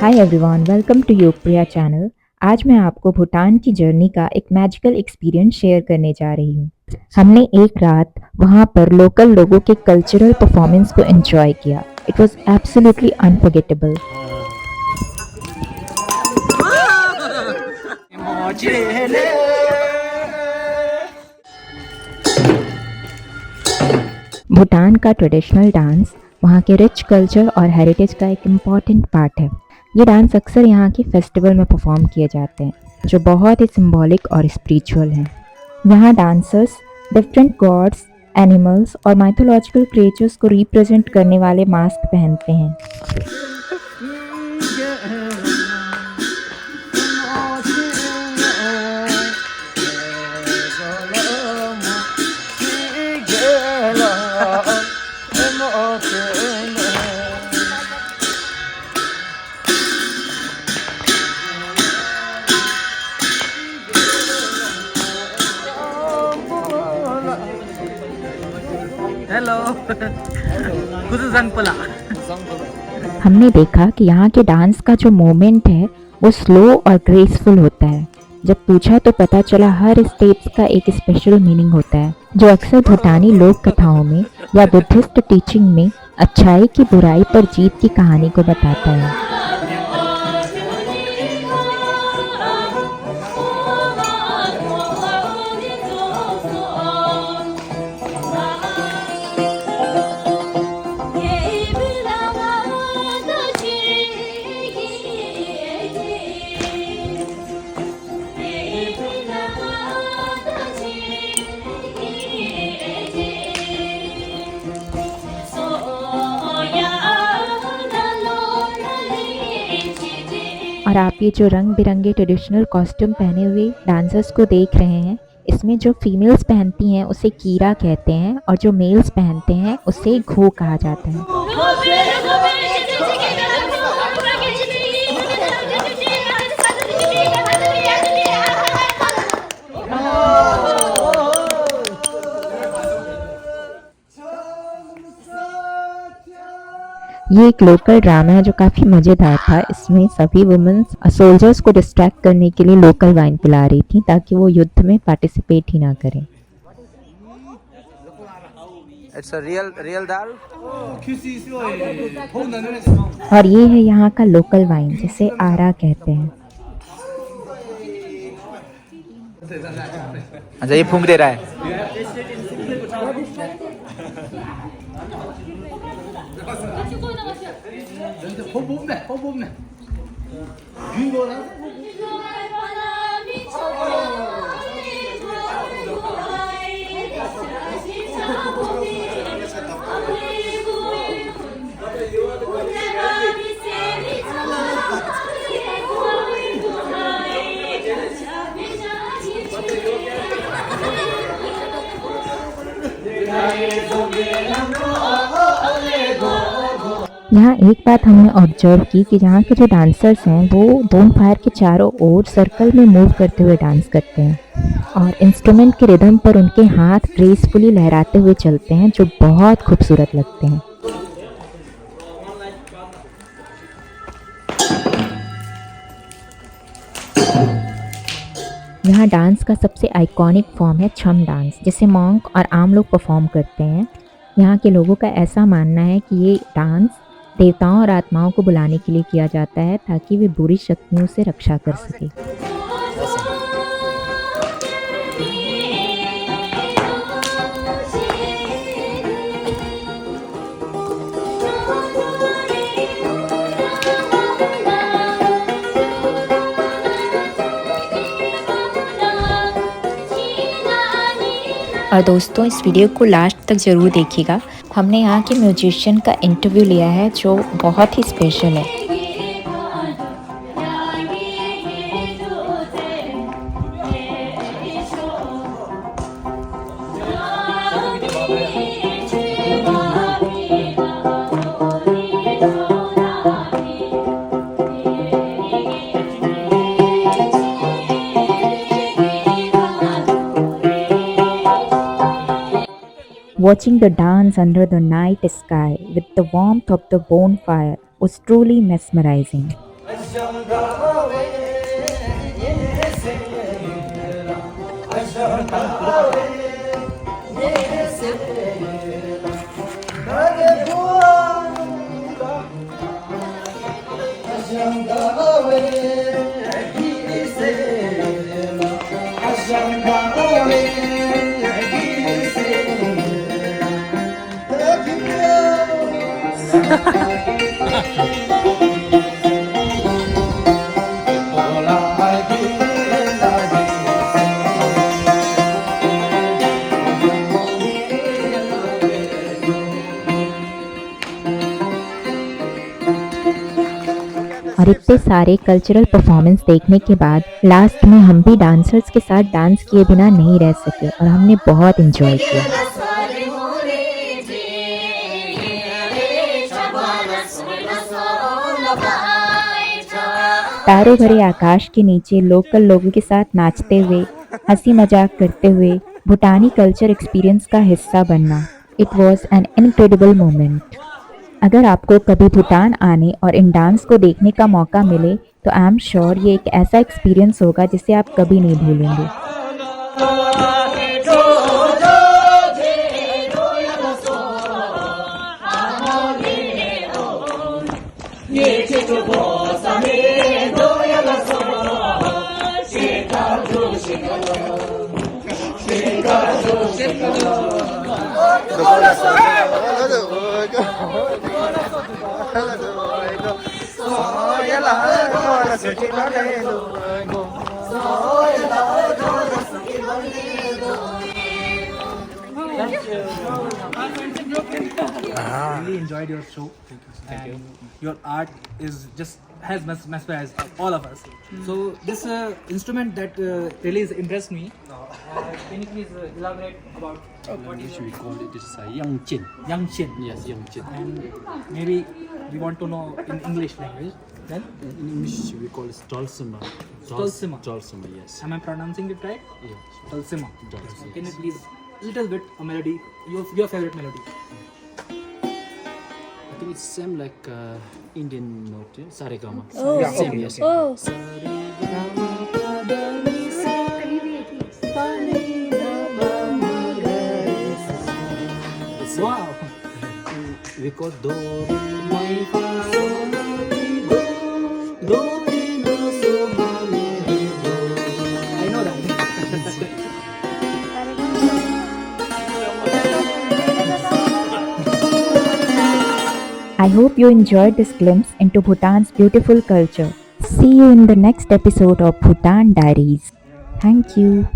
Hi everyone, welcome to Yogpriya channel. आज मैं आपको भूटान की जर्नी का एक मैजिकल एक्सपीरियंस शेयर करने जा रही हूँ। हमने एक रात वहाँ पर लोकल लोगों के कल्चरल परफॉर्मेंस को एंजॉय किया। It was absolutely unforgettable. Bhutan का ट्रेडिशनल डांस वहाँ के रिच कल्चर और हेरिटेज का एक इम्पॉर्टेंट पार्ट है। ये डांस अक्सर यहाँ के फेस्टिवल में परफॉर्म किए जाते हैं, जो बहुत ही सिंबॉलिक और स्पिरिचुअल हैं। यहाँ डांसर्स डिफरेंट गॉड्स, एनिमल्स और माइथोलॉजिकल क्रिएचर्स को रिप्रेजेंट करने वाले मास्क पहनते हैं। हेलो कुछ हमने देखा कि यहाँ के डांस का जो मोमेंट है वो स्लो और ग्रेसफुल होता है। जब पूछा तो पता चला हर स्टेप्स का एक स्पेशल मीनिंग होता है, जो अक्सर भूटानी लोक कथाओं में या बुद्धिस्ट टीचिंग में अच्छाई की बुराई पर जीत की कहानी को बताता है। और आप ये जो रंग बिरंगे ट्रेडिशनल कॉस्ट्यूम पहने हुए डांसर्स को देख रहे हैं, इसमें जो फीमेल्स पहनती हैं उसे कीरा कहते हैं और जो मेल्स पहनते हैं उसे घो कहा जाता है। ये एक लोकल ड्रामा है जो काफ़ी मज़ेदार था। इसमें सभी वुमेन्स सोल्जर्स को डिस्ट्रैक्ट करने के लिए लोकल वाइन पिला रही थी ताकि वो युद्ध में पार्टिसिपेट ही ना करें। इट्स अ रियल दाल। और ये है यहाँ का लोकल वाइन जिसे आरा कहते हैं। अच्छा, ये फूंक दे रहा है। यहाँ एक बात हमने ऑब्जर्व की कि यहाँ के जो डांसर्स हैं वो बोन फायर के चारों ओर सर्कल में मूव करते हुए डांस करते हैं और इंस्ट्रूमेंट के रिदम पर उनके हाथ ग्रेसफुली लहराते हुए चलते हैं, जो बहुत खूबसूरत लगते हैं। यहाँ डांस का सबसे आइकॉनिक फॉर्म है छम डांस, जिसे मॉन्क और आम लोग परफॉर्म करते हैं। यहाँ के लोगों का ऐसा मानना है कि ये डांस देवताओं और आत्माओं को बुलाने के लिए किया जाता है ताकि वे बुरी शक्तियों से रक्षा कर सके। और दोस्तों, इस वीडियो को लास्ट तक ज़रूर देखिएगा। हमने यहाँ के म्यूजिशियन का इंटरव्यू लिया है जो बहुत ही स्पेशल है। Watching the dance under the night sky with the warmth of the bonfire was truly mesmerizing. और इतने सारे कल्चरल परफॉर्मेंस देखने के बाद लास्ट में हम भी डांसर्स के साथ डांस किए बिना नहीं रह सके और हमने बहुत एंजॉय किया। तारे भरे आकाश के नीचे लोकल लोगों के साथ नाचते हुए, हंसी मजाक करते हुए भूटानी कल्चर एक्सपीरियंस का हिस्सा बनना, it was an incredible moment. अगर आपको कभी भूटान आने और इन डांस को देखने का मौका मिले तो आई एम श्योर ये एक ऐसा एक्सपीरियंस होगा जिसे आप कभी नहीं भूलेंगे। Really enjoyed your show. Thank you. Your art is just has mesmerized all of us. So this instrument that really has impressed me. Can you please elaborate about what is Which we call it is Yang Chin. Yang Chin? Yes, Yang Chin. And maybe we want to know in English language. Then In English we call it Dalsima. Dalsima. Dalsima, yes. am I pronouncing it right? Yeah. Dalsima. Dalsima, Can you yes. please little bit a melody, your favorite melody? I think it's same like Indian note, yeah? Saregama. Oh, Yeah, Same, okay, yes. oh. Saregama pada ni sa pa ni da ba ma ga re sa. It's a- Wow. We call do mi fa so la mi do mi do so ma mi re do. I know that. I hope you enjoyed this glimpse into Bhutan's beautiful culture. See you in the next episode of Bhutan Diaries. Thank you.